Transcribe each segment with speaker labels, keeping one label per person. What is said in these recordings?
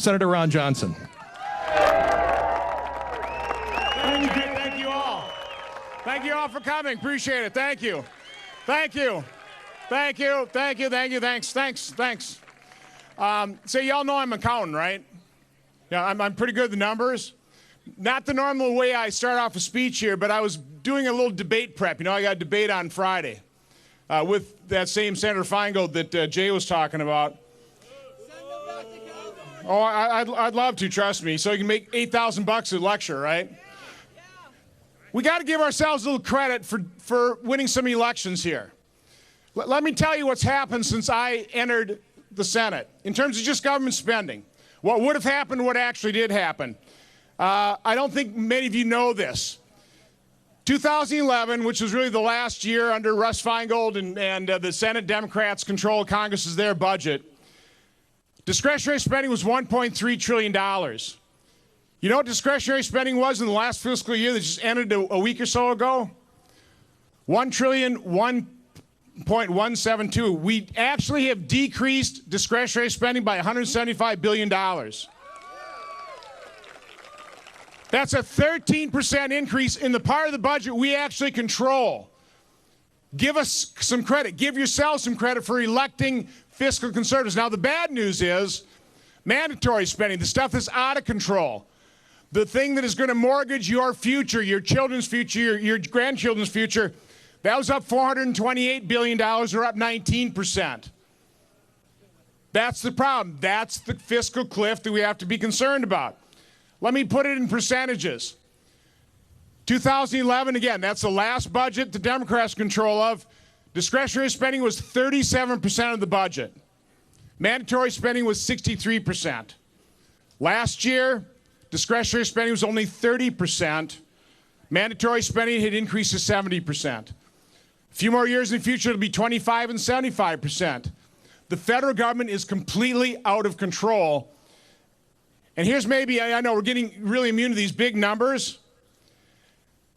Speaker 1: Senator Ron Johnson.
Speaker 2: Thank you all. Thank you all for coming. Appreciate it. Thank you. Thank you. Thank you. Thank you. Thank you. Thanks. So y'all know I'm an accountant, right? Yeah, I'm pretty good at the numbers. Not the normal way I start off a speech here, but I was doing a little debate prep. You know, I got a debate on Friday with that same Senator Feingold that Jay was talking about. Oh, I'd love to, trust me. So you can make $8,000 a lecture, right? We got to give ourselves a little credit for winning some elections here. Let me tell you what's happened since I entered the Senate in terms of just government spending. What would have happened, what actually did happen. I don't think many of you know this. 2011, which was really the last year under Russ Feingold and the Senate Democrats control Congress's their budget, discretionary spending was $1.3 trillion. You know what discretionary spending was in the last fiscal year that just ended a week or so ago? $1.172. We actually have decreased discretionary spending by $175 billion. That's a 13% increase in the part of the budget we actually control. Give us some credit. Give yourselves some credit for electing fiscal conservatives. Now, the bad news is mandatory spending, the stuff that's out of control, the thing that is going to mortgage your future, your children's future, your grandchildren's future, that was up $428 billion, or up 19%. That's the problem. That's the fiscal cliff that we have to be concerned about. Let me put it in percentages. 2011, again, that's the last budget the Democrats control of. Discretionary spending was 37% of the budget. Mandatory spending was 63%. Last year, discretionary spending was only 30%. Mandatory spending had increased to 70%. A few more years in the future, it'll be 25 and 75%. The federal government is completely out of control. And here's maybe, I know we're getting really immune to these big numbers.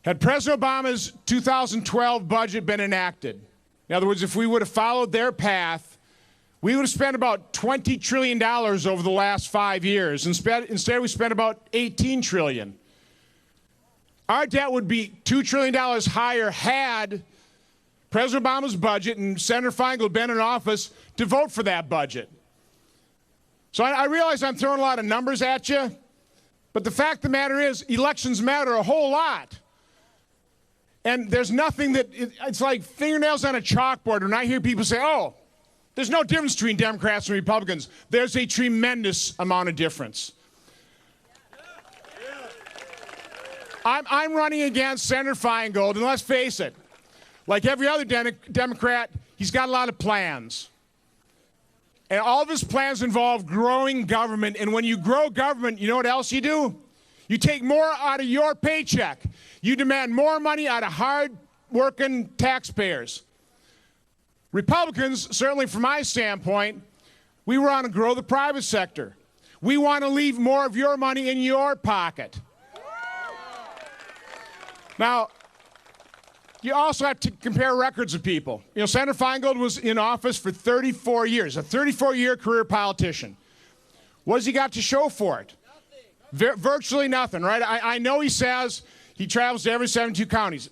Speaker 2: Had President Obama's 2012 budget been enacted, in other words, if we would have followed their path, we would have spent about $20 trillion over the last 5 years. Instead, we spent about $18 trillion. Our debt would be $2 trillion higher had President Obama's budget and Senator Feingold been in office to vote for that budget. So I realize I'm throwing a lot of numbers at you, but the fact of the matter is elections matter a whole lot. And there's nothing that, it's like fingernails on a chalkboard when I hear people say, oh, there's no difference between Democrats and Republicans. There's a tremendous amount of difference. I'm running against Senator Feingold, and let's face it, like every other Democrat, he's got a lot of plans. And all of his plans involve growing government. And when you grow government, you know what else you do? You take more out of your paycheck. You demand more money out of hard-working taxpayers. Republicans, certainly from my standpoint, we want to grow the private sector. We want to leave more of your money in your pocket. Now, you also have to compare records of people. You know, Senator Feingold was in office for 34 years, a 34-year career politician. What has he got to show for it? Virtually nothing, right? I know he says he travels to every 72 counties.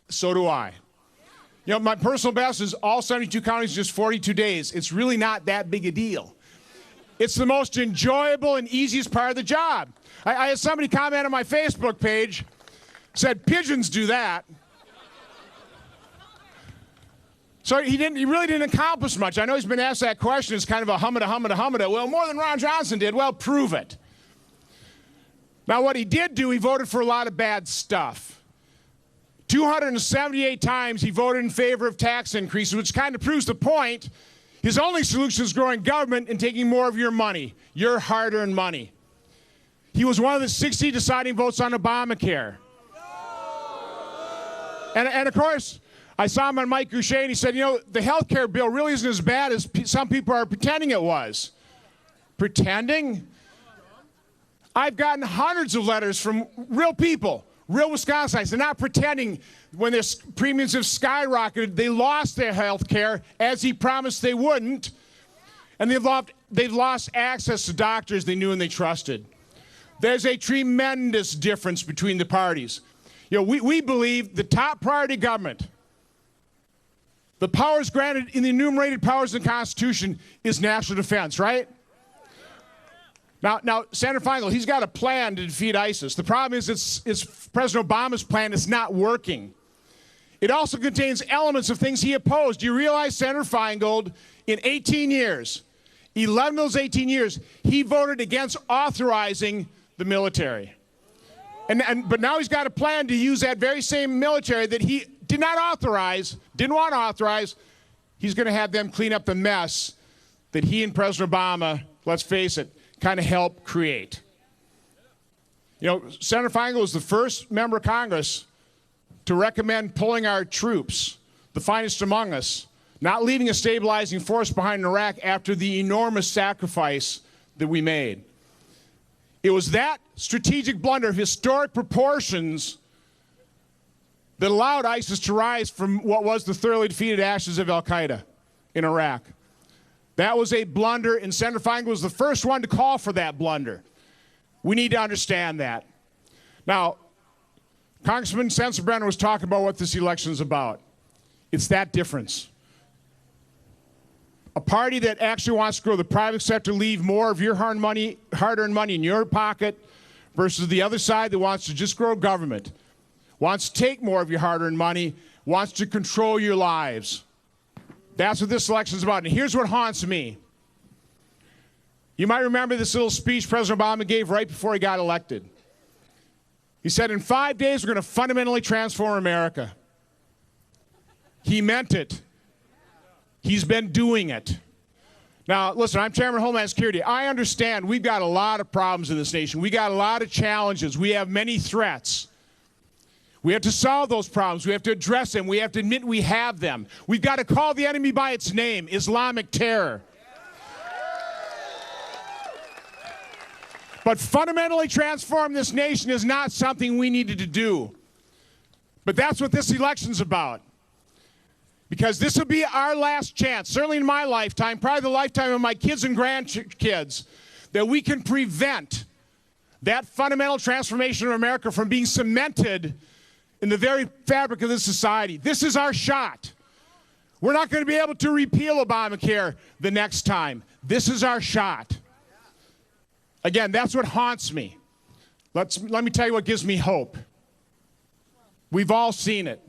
Speaker 2: So do I. You know, my personal best is all 72 counties in just 42 days. It's really not that big a deal. It's the most enjoyable and easiest part of the job. I had somebody comment on my Facebook page, said pigeons do that. So he really didn't accomplish much. I know he's been asked that question. It's kind of a hummada. Well, more than Ron Johnson did. Well, prove it. Now, what he did do, he voted for a lot of bad stuff. 278 times he voted in favor of tax increases, which kind of proves the point. His only solution is growing government and taking more of your money, your hard-earned money. He was one of the 60 deciding votes on Obamacare. And of course, I saw him on Mike Goucher, and he said, you know, the health care bill really isn't as bad as some people are pretending it was. Pretending? I've gotten hundreds of letters from real people, real Wisconsinites. They're not pretending when their premiums have skyrocketed. They lost their health care as he promised they wouldn't. And they've they've lost access to doctors they knew and they trusted. There's a tremendous difference between the parties. You know, we believe the top priority of government, the powers granted in the enumerated powers in the Constitution, is national defense, right? Now, Senator Feingold, he's got a plan to defeat ISIS. The problem is it's President Obama's plan is not working. It also contains elements of things he opposed. Do you realize, Senator Feingold, in 18 years, 11 of those 18 years, he voted against authorizing the military. But now he's got a plan to use that very same military that he did not authorize, didn't want to authorize. He's going to have them clean up the mess that he and President Obama, let's face it, kind of helped create. You know, Senator Feingold was the first member of Congress to recommend pulling our troops, the finest among us, not leaving a stabilizing force behind in Iraq after the enormous sacrifice that we made. It was that strategic blunder of historic proportions that allowed ISIS to rise from what was the thoroughly defeated ashes of al-Qaeda in Iraq. That was a blunder, and Senator Feingold was the first one to call for that blunder. We need to understand that. Now, Congressman Sensenbrenner was talking about what this election is about. It's that difference. A party that actually wants to grow the private sector, leave more of your hard-earned money in your pocket, versus the other side that wants to just grow government, wants to take more of your hard-earned money, wants to control your lives. That's what this election is about. And here's what haunts me. You might remember this little speech President Obama gave right before he got elected. He said, in 5 days, we're going to fundamentally transform America. He meant it. He's been doing it. Now, listen, I'm Chairman of Homeland Security. I understand we've got a lot of problems in this nation. We got a lot of challenges. We have many threats. We have to solve those problems. We have to address them. We have to admit we have them. We've got to call the enemy by its name, Islamic terror. But fundamentally transform this nation is not something we needed to do. But that's what this election's about. Because this will be our last chance, certainly in my lifetime, probably the lifetime of my kids and grandkids, that we can prevent that fundamental transformation of America from being cemented in the very fabric of this society. This is our shot. We're not going to be able to repeal Obamacare the next time. This is our shot. Again, that's what haunts me. Let me tell you what gives me hope. We've all seen it.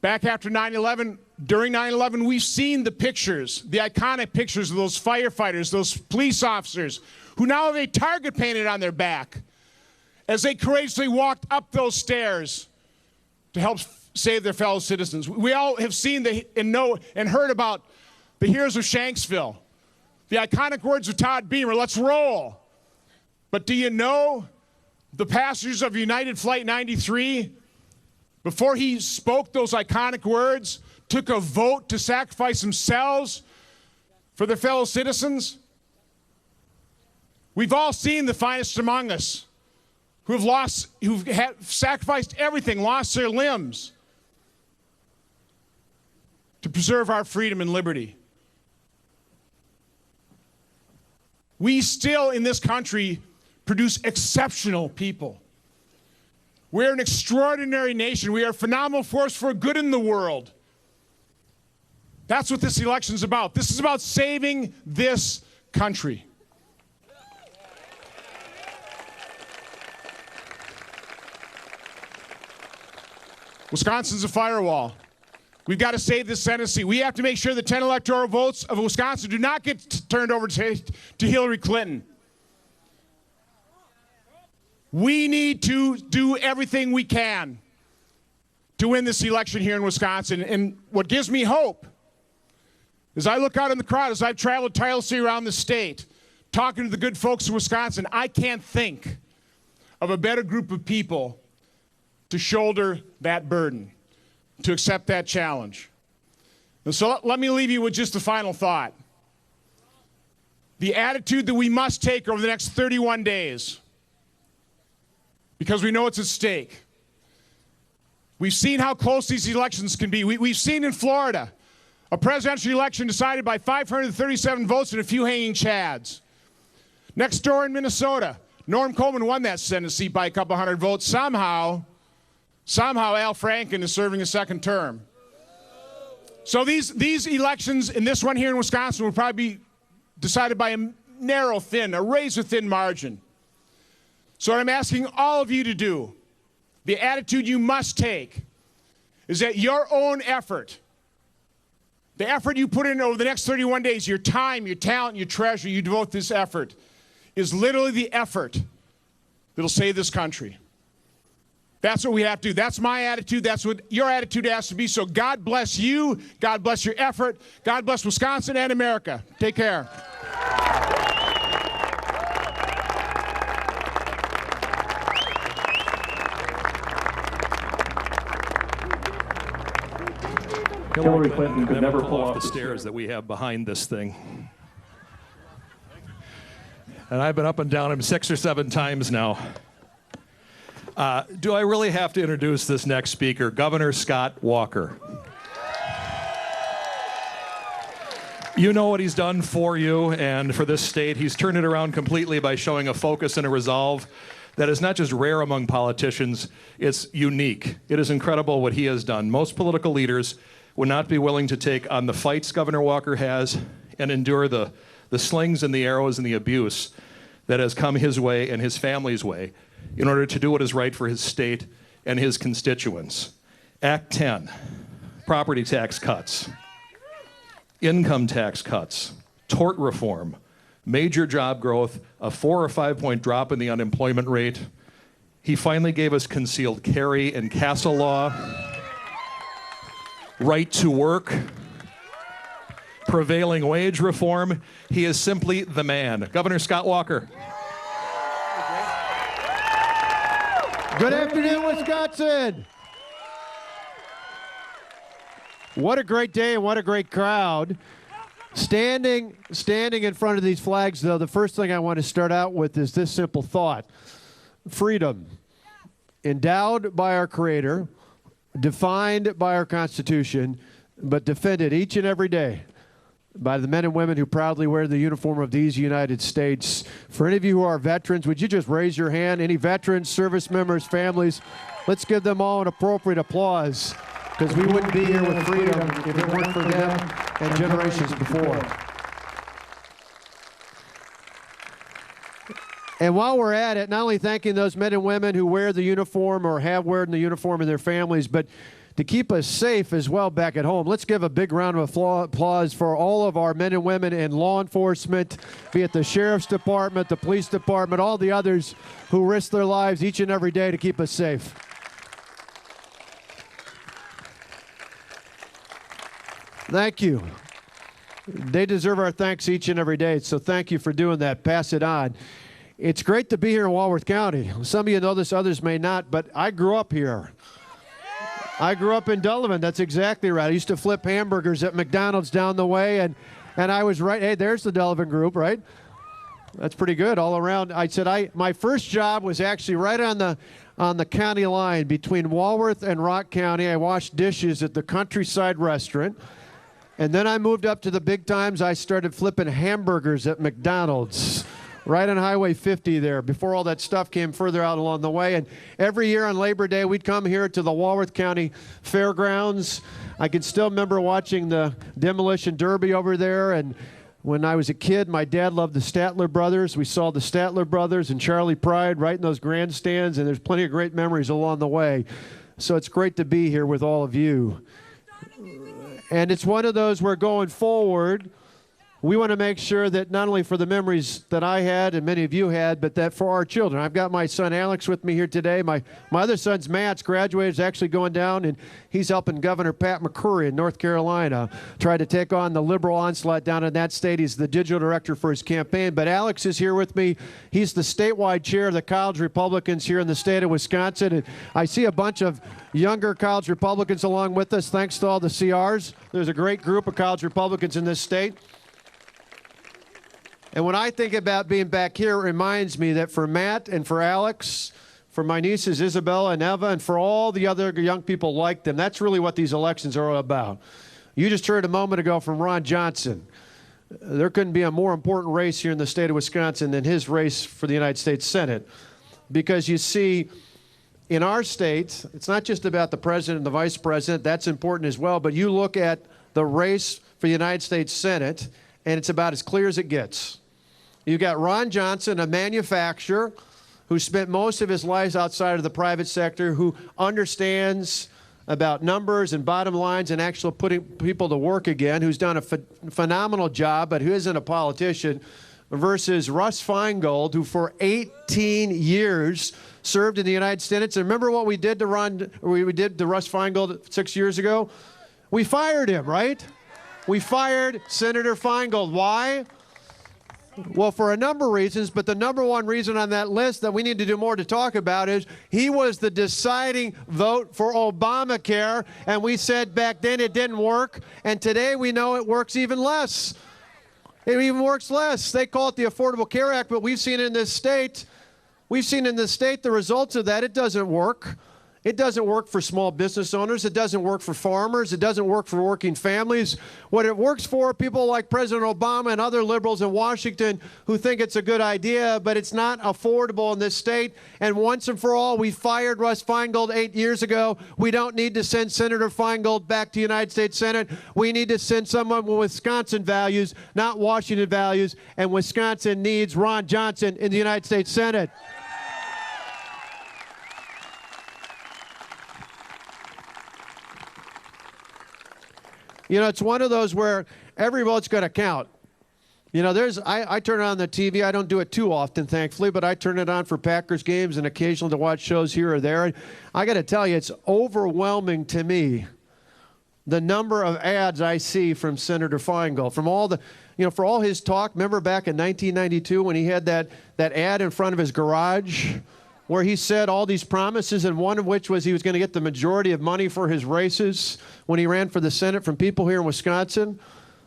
Speaker 2: Back after 9/11, during 9/11, we've seen the pictures, the iconic pictures of those firefighters, those police officers, who now have a target painted on their back as they courageously walked up those stairs to help save their fellow citizens. We all have seen and know and heard about the heroes of Shanksville, the iconic words of Todd Beamer, let's roll. But do you know the passengers of United Flight 93, before he spoke those iconic words, took a vote to sacrifice themselves for their fellow citizens? We've all seen the finest among us who've sacrificed everything, lost their limbs to preserve our freedom and liberty. We still, in this country, produce exceptional people. We're an extraordinary nation. We are a phenomenal force for good in the world. That's what this election's about. This is about saving this country. Wisconsin's a firewall. We've got to save this Senate seat. We have to make sure the 10 electoral votes of Wisconsin do not get turned over to Hillary Clinton. We need to do everything we can to win this election here in Wisconsin. And what gives me hope is I look out in the crowd as I've traveled tirelessly around the state, talking to the good folks of Wisconsin. I can't think of a better group of people to shoulder that burden, to accept that challenge. And so let me leave you with just a final thought. The attitude that we must take over the next 31 days, because we know it's at stake. We've seen how close these elections can be. We've seen in Florida A presidential election decided by 537 votes and a few hanging chads. Next door in Minnesota, Norm Coleman won that Senate seat by a couple hundred votes. Somehow Al Franken is serving a second term. So these elections, and this one here in Wisconsin, will probably be decided by a narrow, thin, a razor-thin margin. So what I'm asking all of you to do, the attitude you must take, is that your own effort, the effort you put in over the next 31 days, your time, your talent, your treasure, you devote this effort, is literally the effort that'll save this country. That's what we have to do. That's my attitude. That's what your attitude has to be. So God bless you. God bless your effort. God bless Wisconsin and America. Take care.
Speaker 1: Hillary Clinton could never pull off the stairs that we have behind this thing. And I've been up and down them 6 or 7 times now. Do I really have to introduce this next speaker, Governor Scott Walker? You know what he's done for you and for this state. He's turned it around completely by showing a focus and a resolve that is not just rare among politicians, it's unique. It is incredible what he has done. Most political leaders would not be willing to take on the fights Governor Walker has and endure the slings and the arrows and the abuse that has come his way and his family's way in order to do what is right for his state and his constituents. Act 10, property tax cuts, income tax cuts, tort reform, major job growth, a 4 or 5 point drop in the unemployment rate. He finally gave us concealed carry and castle law, right to work, prevailing wage reform. He is simply the man. Governor Scott Walker.
Speaker 3: Good afternoon, Wisconsin. What a great day and what a great crowd. Standing in front of these flags, though, the first thing I want to start out with is this simple thought. Freedom, endowed by our Creator, defined by our Constitution, but defended each and every day by the men and women who proudly wear the uniform of these United States. For any of you who are veterans, would you just raise your hand? Any veterans, service members, families? Let's give them all an appropriate applause, because we wouldn't be here with freedom if it weren't for them and generations before. And while we're at it, not only thanking those men and women who wear the uniform or have worn the uniform and their families, but to keep us safe as well back at home. Let's give a big round of applause for all of our men and women in law enforcement, be it the Sheriff's Department, the Police Department, all the others who risk their lives each and every day to keep us safe. Thank you. They deserve our thanks each and every day, so thank you for doing that. Pass it on. It's great to be here in Walworth County. Some of you know this, others may not, but I grew up here. I grew up in Delavan. That's exactly right. I used to flip hamburgers at McDonald's down the way, and I was right. Hey, there's the Delavan group, right? That's pretty good all around. My first job was actually right on the county line between Walworth and Rock County. I washed dishes at the Countryside Restaurant. And then I moved up to the big times. I started flipping hamburgers at McDonald's right on Highway 50 there before all that stuff came further out along the way. And every year on Labor Day, we'd come here to the Walworth County Fairgrounds. I can still remember watching the Demolition Derby over there. And when I was a kid, my dad loved the Statler Brothers. We saw the Statler Brothers and Charlie Pride right in those grandstands. And there's plenty of great memories along the way. So it's great to be here with all of you. And it's one of those where going forward, we want to make sure that not only for the memories that I had and many of you had, but that for our children. I've got my son Alex with me here today. My other son's Matt's graduated, is actually going down, and he's helping Governor Pat McCrory in North Carolina try to take on the liberal onslaught down in that state. He's the digital director for his campaign. But Alex is here with me. He's the statewide chair of the College Republicans here in the state of Wisconsin. And I see a bunch of younger College Republicans along with us, thanks to all the CRs. There's a great group of College Republicans in this state. And when I think about being back here, it reminds me that for Matt and for Alex, for my nieces Isabella and Eva, and for all the other young people like them, that's really what these elections are all about. You just heard a moment ago from Ron Johnson. There couldn't be a more important race here in the state of Wisconsin than his race for the United States Senate. Because you see, in our state, it's not just about the president and the vice president. That's important as well. But you look at the race for the United States Senate, and it's about as clear as it gets. You've got Ron Johnson, a manufacturer who spent most of his life outside of the private sector, who understands about numbers and bottom lines and actually putting people to work again, who's done a phenomenal job, but who isn't a politician, versus Russ Feingold, who for 18 years served in the United States. And remember what we did to Russ Feingold 6 years ago? We fired him, right? We fired Senator Feingold. Why? Well, for a number of reasons, but the number one reason on that list that we need to do more to talk about is he was the deciding vote for Obamacare, and we said back then it didn't work, and today we know it works even less. It even works less. They call it the Affordable Care Act, but we've seen in this state, the results of that. It doesn't work. It doesn't work for small business owners. It doesn't work for farmers. It doesn't work for working families. What it works for are people like President Obama and other liberals in Washington who think it's a good idea, but it's not affordable in this state. And once and for all, we fired Russ Feingold 8 years ago. We don't need to send Senator Feingold back to the United States Senate. We need to send someone with Wisconsin values, not Washington values. And Wisconsin needs Ron Johnson in the United States Senate. You know, it's one of those where every vote's going to count. You know, I turn on the TV. I don't do it too often, thankfully, but I turn it on for Packers games and occasionally to watch shows here or there. And I got to tell you, it's overwhelming to me the number of ads I see from Senator Feingold, from all the, you know, for all his talk. Remember back in 1992 when he had that ad in front of his garage where he said all these promises, and one of which was he was going to get the majority of money for his races when he ran for the Senate from people here in Wisconsin.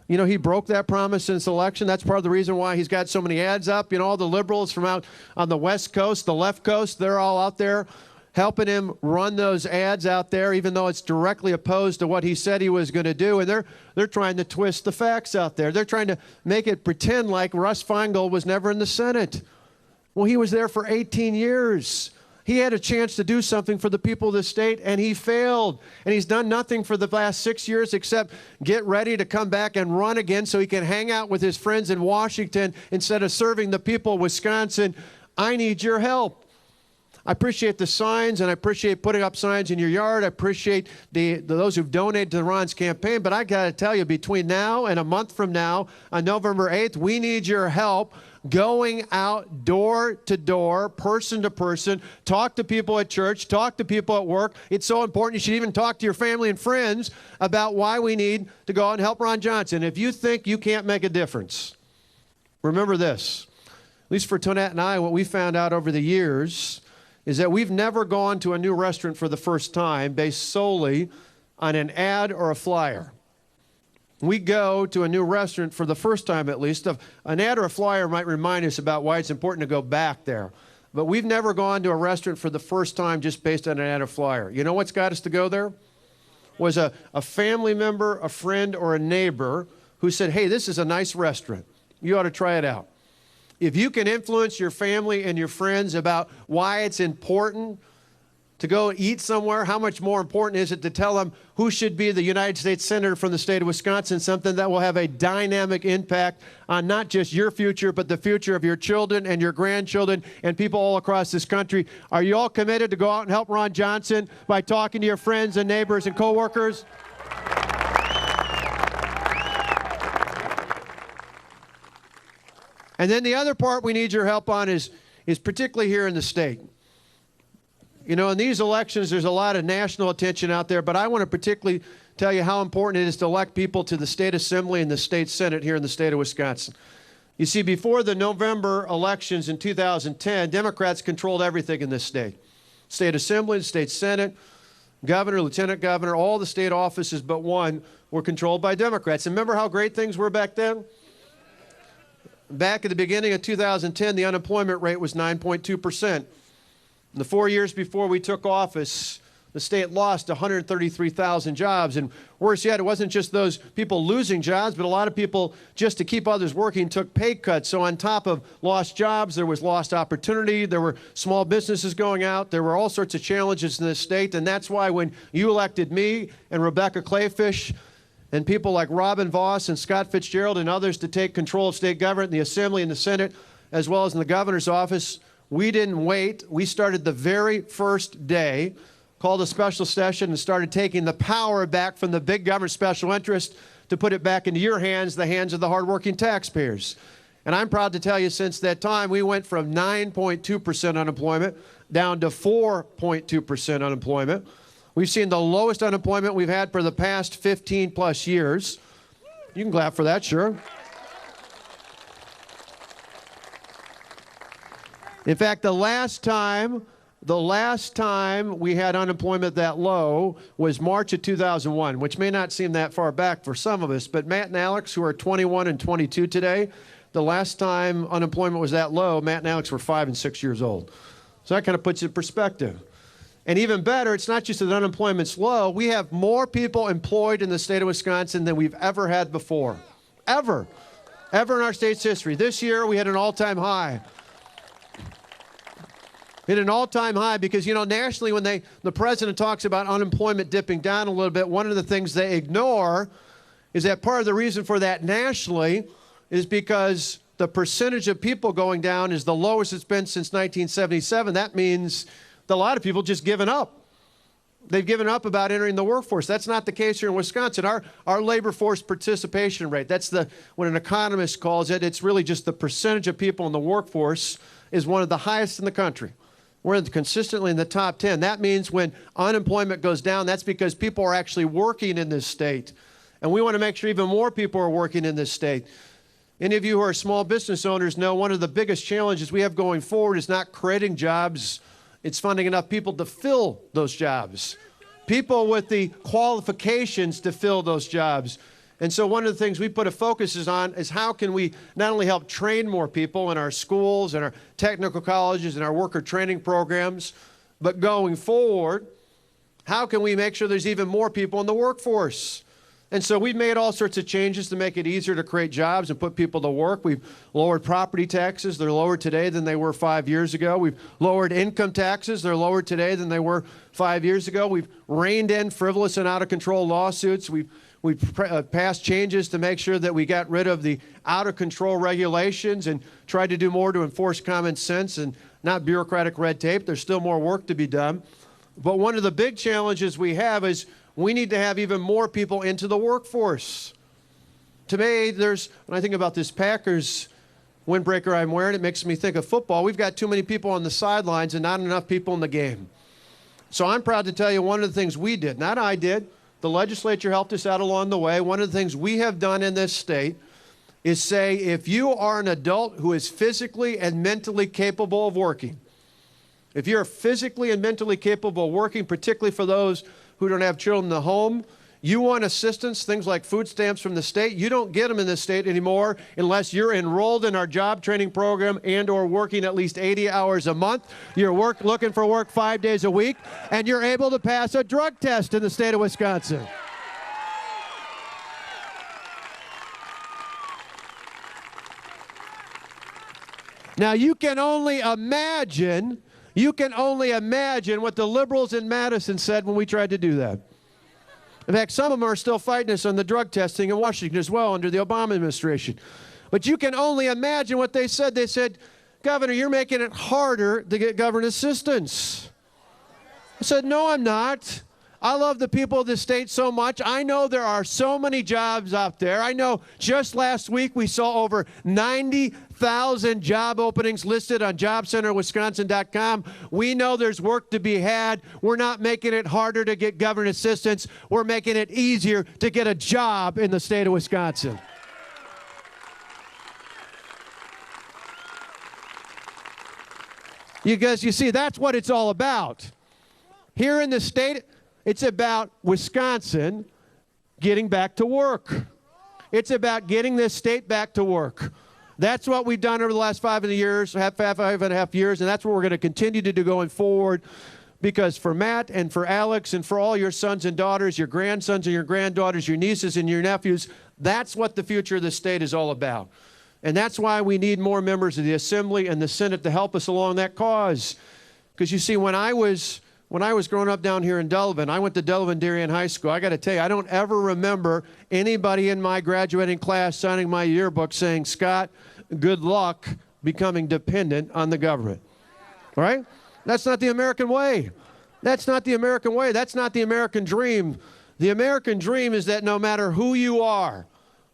Speaker 3: You know, he broke that promise in this election. That's part of the reason why he's got so many ads up. You know, all the liberals from out on the West Coast, the left coast, they're all out there helping him run those ads out there, even though it's directly opposed to what he said he was going to do. And they're trying to twist the facts out there. They're trying to make it pretend like Russ Feingold was never in the Senate. Well, he was there for 18 years. He had a chance to do something for the people of the state, and he failed. And he's done nothing for the last 6 years except get ready to come back and run again so he can hang out with his friends in Washington instead of serving the people of Wisconsin. I need your help. I appreciate the signs, and I appreciate putting up signs in your yard. I appreciate those who've donated to Ron's campaign. But I got to tell you, between now and a month from now, on November 8th, we need your help going out door to door, person to person, talk to people at church, talk to people at work. It's so important. You should even talk to your family and friends about why we need to go out and help Ron Johnson. If you think you can't make a difference, remember this. At least for Tonette and I, what we found out over the years is that we've never gone to a new restaurant for the first time based solely on an ad or a flyer. We go to a new restaurant for the first time, at least. An ad or a flyer might remind us about why it's important to go back there. But we've never gone to a restaurant for the first time just based on an ad or flyer. You know what's got us to go there? Was a family member, a friend, or a neighbor who said, hey, this is a nice restaurant. You ought to try it out. If you can influence your family and your friends about why it's important to go eat somewhere, how much more important is it to tell them who should be the United States Senator from the state of Wisconsin, something that will have a dynamic impact on not just your future, but the future of your children and your grandchildren and people all across this country. Are you all committed to go out and help Ron Johnson by talking to your friends and neighbors and coworkers? And then the other part we need your help on is particularly here in the state. You know, in these elections, there's a lot of national attention out there, but I want to particularly tell you how important it is to elect people to the state assembly and the state senate here in the state of Wisconsin. You see, before the November elections in 2010, Democrats controlled everything in this state. State assembly, state senate, governor, lieutenant governor, all the state offices but one were controlled by Democrats. And remember how great things were back then? Back at the beginning of 2010, the unemployment rate was 9.2%. In the 4 years before we took office, the state lost 133,000 jobs. And worse yet, it wasn't just those people losing jobs, but a lot of people, just to keep others working, took pay cuts. So on top of lost jobs, there was lost opportunity. There were small businesses going out. There were all sorts of challenges in this state. And that's why when you elected me and Rebecca Clayfish and people like Robin Voss and Scott Fitzgerald and others to take control of state government in the Assembly and the Senate, as well as in the governor's office, we didn't wait. We started the very first day, called a special session, and started taking the power back from the big government special interest to put it back into your hands, the hands of the hardworking taxpayers. And I'm proud to tell you, since that time, we went from 9.2% unemployment down to 4.2% unemployment. We've seen the lowest unemployment we've had for the past 15 plus years. You can clap for that, sure. In fact, the last time we had unemployment that low was March of 2001, which may not seem that far back for some of us, but Matt and Alex, who are 21 and 22 today, the last time unemployment was that low, Matt and Alex were 5 and 6 years old. So that kind of puts it in perspective. And even better, it's not just that unemployment's low, we have more people employed in the state of Wisconsin than we've ever had before. Ever in our state's history. This year, we had an all-time high. Hit an all-time high because, you know, nationally, when the president talks about unemployment dipping down a little bit, one of the things they ignore is that part of the reason for that nationally is because the percentage of people going down is the lowest it's been since 1977. That means a lot of people just given up. They've given up about entering the workforce. That's not the case here in Wisconsin. Our labor force participation rate, that's what an economist calls it, it's really just the percentage of people in the workforce is one of the highest in the country. We're consistently in the top 10. That means when unemployment goes down, that's because people are actually working in this state. And we want to make sure even more people are working in this state. Any of you who are small business owners know one of the biggest challenges we have going forward is not creating jobs, it's finding enough people to fill those jobs. People with the qualifications to fill those jobs. And so one of the things we put a focus on is how can we not only help train more people in our schools and our technical colleges and our worker training programs, but going forward, how can we make sure there's even more people in the workforce? And so we've made all sorts of changes to make it easier to create jobs and put people to work. We've lowered property taxes. They're lower today than they were 5 years ago. We've lowered income taxes. They're lower today than they were 5 years ago. We've reined in frivolous and out-of-control lawsuits. We've passed changes to make sure that we got rid of the out-of-control regulations and tried to do more to enforce common sense and not bureaucratic red tape. There's still more work to be done. But one of the big challenges we have is we need to have even more people into the workforce. To me, when I think about this Packers windbreaker I'm wearing, it makes me think of football. We've got too many people on the sidelines and not enough people in the game. So I'm proud to tell you one of the things we did, not I did, the legislature helped us out along the way. One of the things we have done in this state is say, if you are an adult who is physically and mentally capable of working, if you're physically and mentally capable of working, particularly for those who don't have children in the home, you want assistance, things like food stamps from the state. You don't get them in this state anymore unless you're enrolled in our job training program and or working at least 80 hours a month. You're looking for work 5 days a week, and you're able to pass a drug test in the state of Wisconsin. Now, you can only imagine what the liberals in Madison said when we tried to do that. In fact, some of them are still fighting us on the drug testing in Washington as well under the Obama administration. But you can only imagine what they said. They said, Governor, you're making it harder to get government assistance. I said, no, I'm not. I love the people of this state so much. I know there are so many jobs out there. I know just last week we saw over 90,000 job openings listed on JobCenterWisconsin.com. We know there's work to be had. We're not making it harder to get government assistance. We're making it easier to get a job in the state of Wisconsin. Because you see, that's what it's all about. Here in the state, it's about Wisconsin getting back to work. It's about getting this state back to work. That's what we've done over the last 5.5 years, and that's what we're going to continue to do going forward. because for Matt and for Alex and for all your sons and daughters, your grandsons and your granddaughters, your nieces and your nephews, that's what the future of the state is all about. And that's why we need more members of the Assembly and the Senate to help us along that cause. Because you see, when I was growing up down here in Delavan, I went to Delavan Darien High School. I got to tell you, I don't ever remember anybody in my graduating class signing my yearbook saying, "Scott, good luck becoming dependent on the government." All right? That's not the American way. That's not the American way. That's not the American dream. The American dream is that no matter who you are,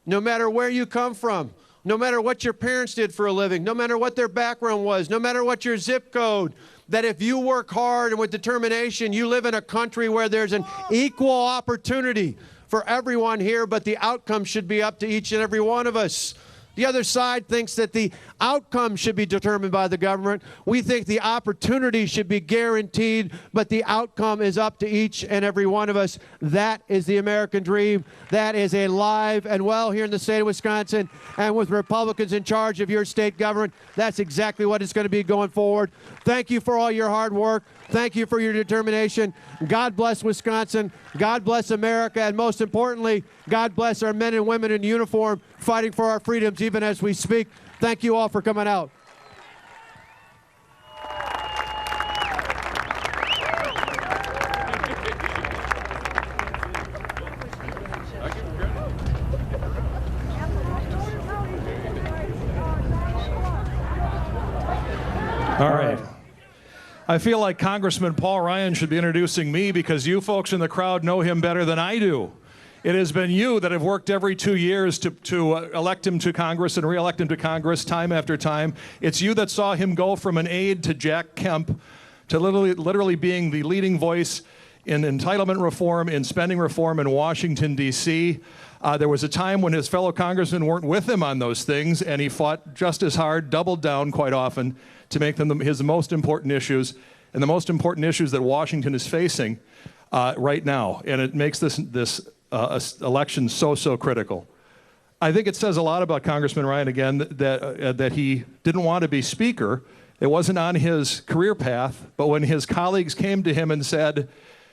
Speaker 3: no matter where you come from, no matter what your parents did for a living, no matter what their background was, no matter what your zip code, that if you work hard and with determination, you live in a country where there's an equal opportunity for everyone here, but the outcome should be up to each and every one of us. The other side thinks that the outcome should be determined by the government. We think the opportunity should be guaranteed, but the outcome is up to each and every one of us. That is the American dream. That is alive and well here in the state of Wisconsin. And with Republicans in charge of your state government, that's exactly what it's going to be going forward. Thank you for all your hard work. Thank you for your determination. God bless Wisconsin. God bless America. And most importantly, God bless our men and women in uniform fighting for our freedoms even as we speak. Thank you all for coming out.
Speaker 1: All right. I feel like Congressman Paul Ryan should be introducing me because you folks in the crowd know him better than I do. It has been you that have worked every 2 years to elect him to Congress and re-elect him to Congress time after time. It's you that saw him go from an aide to Jack Kemp to literally being the leading voice in entitlement reform, in spending reform in Washington, D.C. There was a time when his fellow congressmen weren't with him on those things, and he fought just as hard, doubled down quite often, to make them his most important issues, and the most important issues that Washington is facing right now. And it makes this election so critical. I think it says a lot about Congressman Ryan, again, that he didn't want to be Speaker. It wasn't on his career path, but when his colleagues came to him and said,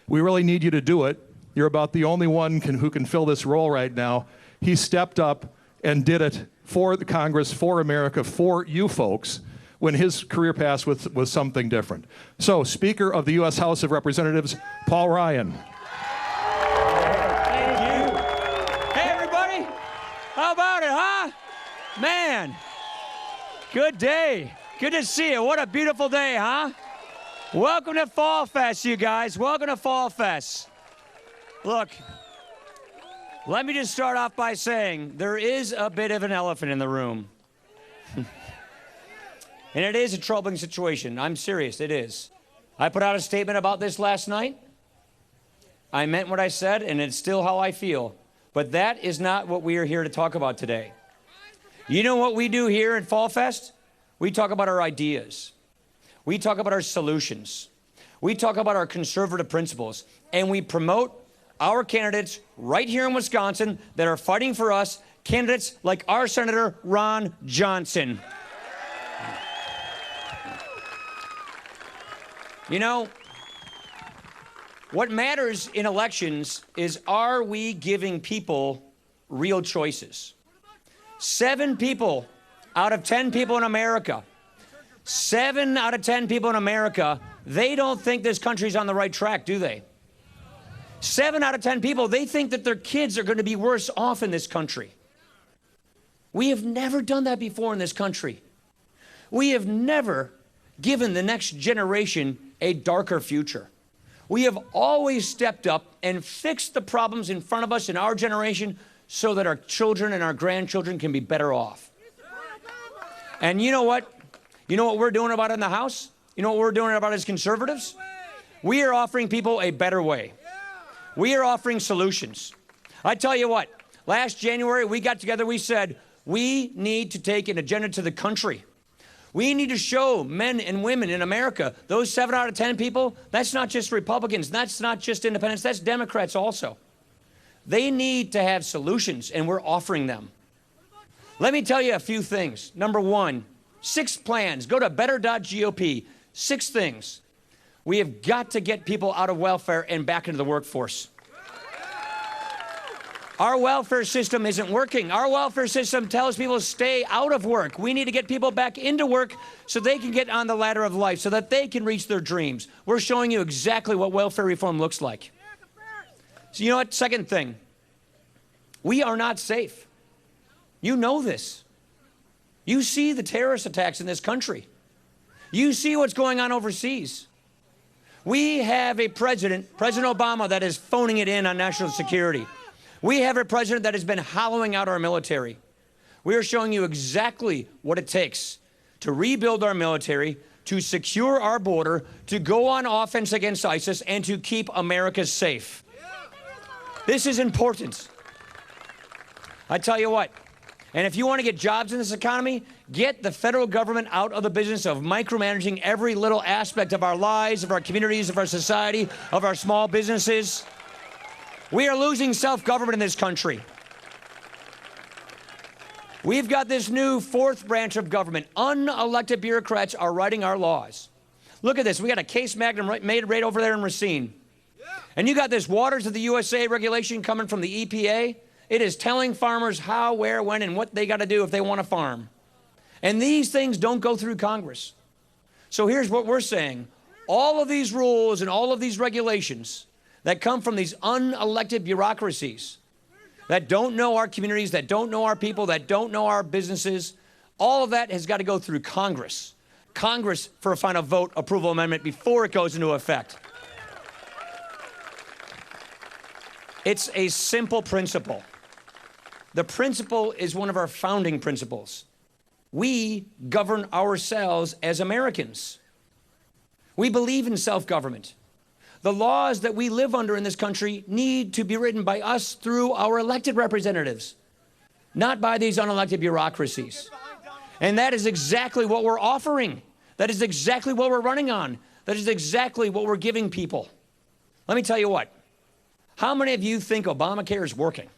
Speaker 1: "We really need you to do it. You're about the only one who can fill this role right now," he stepped up and did it for the Congress, for America, for you folks, when his career path was something different. So, Speaker of the U.S. House of Representatives, Paul Ryan.
Speaker 4: Thank you. Hey, everybody. How about it, huh? Man, good day. Good to see you. What a beautiful day, huh? Welcome to Fall Fest, you guys. Welcome to Fall Fest. Look, let me just start off by saying there is a bit of an elephant in the room. And it is a troubling situation. I'm serious, it is. I put out a statement about this last night. I meant what I said, and it's still how I feel. But that is not what we are here to talk about today. You know what we do here at Fall Fest? We talk about our ideas. We talk about our solutions. We talk about our conservative principles. And we promote our candidates right here in Wisconsin that are fighting for us, candidates like our Senator Ron Johnson. You know, what matters in elections is, are we giving people real choices? 7 people out of 10 people in America, 7 out of 10 people in America, they don't think this country's on the right track, do they? 7 out of 10 people, they think that their kids are going to be worse off in this country. We have never done that before in this country. We have never given the next generation a darker future. We have always stepped up and fixed the problems in front of us in our generation so that our children and our grandchildren can be better off. And you know what? You know what we're doing about it in the House? You know what we're doing about it as conservatives? We are offering people a better way. We are offering solutions. I tell you what, last January we got together, we said, we need to take an agenda to the country. We need to show men and women in America, those 7 out of 10 people, that's not just Republicans, that's not just independents, that's Democrats also. They need to have solutions, and we're offering them. Let me tell you a few things. Number 1, 6 plans. Go to better.gop. 6 things. We have got to get people out of welfare and back into the workforce. Our welfare system isn't working. Our welfare system tells people to stay out of work. We need to get people back into work so they can get on the ladder of life, so that they can reach their dreams. We're showing you exactly what welfare reform looks like. So you know what? Second thing, we are not safe. You know this. You see the terrorist attacks in this country. You see what's going on overseas. We have a president, President Obama, that is phoning it in on national security. We have a president that has been hollowing out our military. We are showing you exactly what it takes to rebuild our military, to secure our border, to go on offense against ISIS, and to keep America safe. This is important. I tell you what, and if you want to get jobs in this economy, get the federal government out of the business of micromanaging every little aspect of our lives, of our communities, of our society, of our small businesses. We are losing self-government in this country. We've got this new fourth branch of government. Unelected bureaucrats are writing our laws. Look at this. We got a case magnum made right over there in Racine. And you got this Waters of the USA regulation coming from the EPA. It is telling farmers how, where, when, and what they got to do if they want to farm. And these things don't go through Congress. So here's what we're saying. All of these rules and all of these regulations that come from these unelected bureaucracies that don't know our communities, that don't know our people, that don't know our businesses, all of that has got to go through Congress. Congress for a final vote approval amendment before it goes into effect. It's a simple principle. The principle is one of our founding principles. We govern ourselves as Americans. We believe in self-government. The laws that we live under in this country need to be written by us through our elected representatives, not by these unelected bureaucracies. And that is exactly what we're offering. That is exactly what we're running on. That is exactly what we're giving people. Let me tell you what. How many of you think Obamacare is working?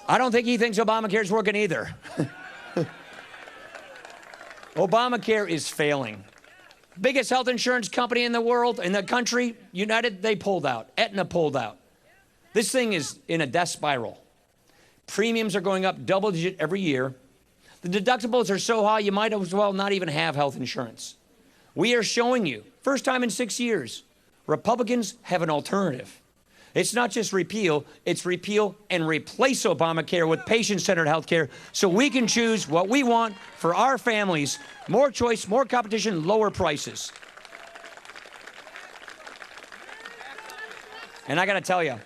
Speaker 4: I don't think he thinks Obamacare is working either. Obamacare is failing. Biggest health insurance company in the world, in the country, United, they pulled out. Aetna pulled out. This thing is in a death spiral. Premiums are going up double-digit every year. The deductibles are so high, you might as well not even have health insurance. We are showing you, first time in 6 years, Republicans have an alternative. It's not just repeal, it's repeal and replace Obamacare with patient-centered health care so we can choose what we want for our families. More choice, more competition, lower prices. And I got to tell you,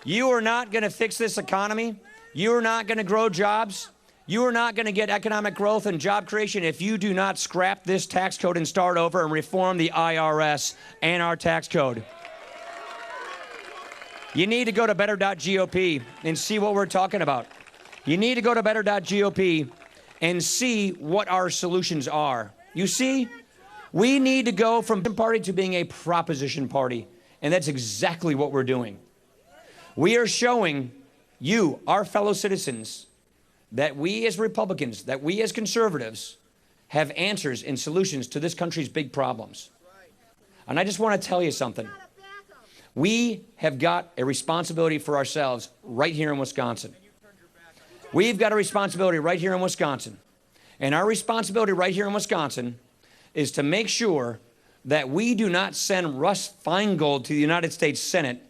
Speaker 4: you are not going to fix this economy. You are not going to grow jobs. You are not going to get economic growth and job creation if you do not scrap this tax code and start over and reform the IRS and our tax code. You need to go to better.gop and see what we're talking about. You need to go to better.gop and see what our solutions are. You see, we need to go from party to being a proposition party, and that's exactly what we're doing. We are showing you, our fellow citizens, that we as Republicans, that we as conservatives have answers and solutions to this country's big problems. And I just want to tell you something. We have got a responsibility for ourselves right here in Wisconsin. We've got a responsibility right here in Wisconsin. And our responsibility right here in Wisconsin is to make sure that we do not send Russ Feingold to the United States Senate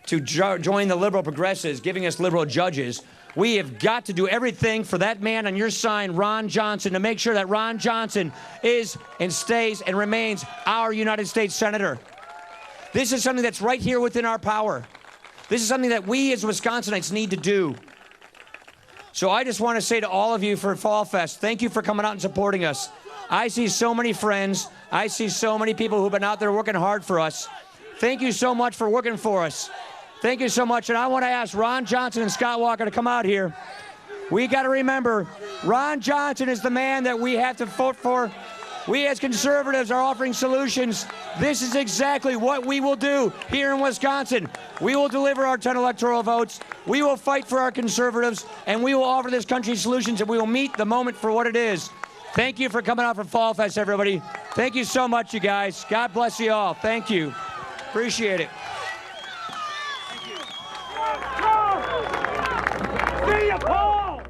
Speaker 4: to join the liberal progressives, giving us liberal judges. We have got to do everything for that man on your sign, Ron Johnson, to make sure that Ron Johnson is and stays and remains our United States Senator. This is something that's right here within our power. This is something that we as Wisconsinites need to do. So I just want to say to all of you for Fall Fest, thank you for coming out and supporting us. I see so many friends. I see so many people who've been out there working hard for us. Thank you so much for working for us. Thank you so much. And I want to ask Ron Johnson and Scott Walker to come out here. We got to remember, Ron Johnson is the man that we have to vote for. We as conservatives are offering solutions. This is exactly what we will do here in Wisconsin. We will deliver our 10 electoral votes. We will fight for our conservatives, and we will offer this country solutions, and we will meet the moment for what it is. Thank you for coming out for Fall Fest, everybody. Thank you so much, you guys. God bless you all. Thank you. Appreciate it.
Speaker 5: See you, Paul!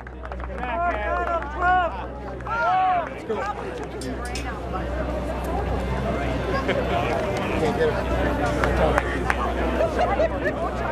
Speaker 5: Trump!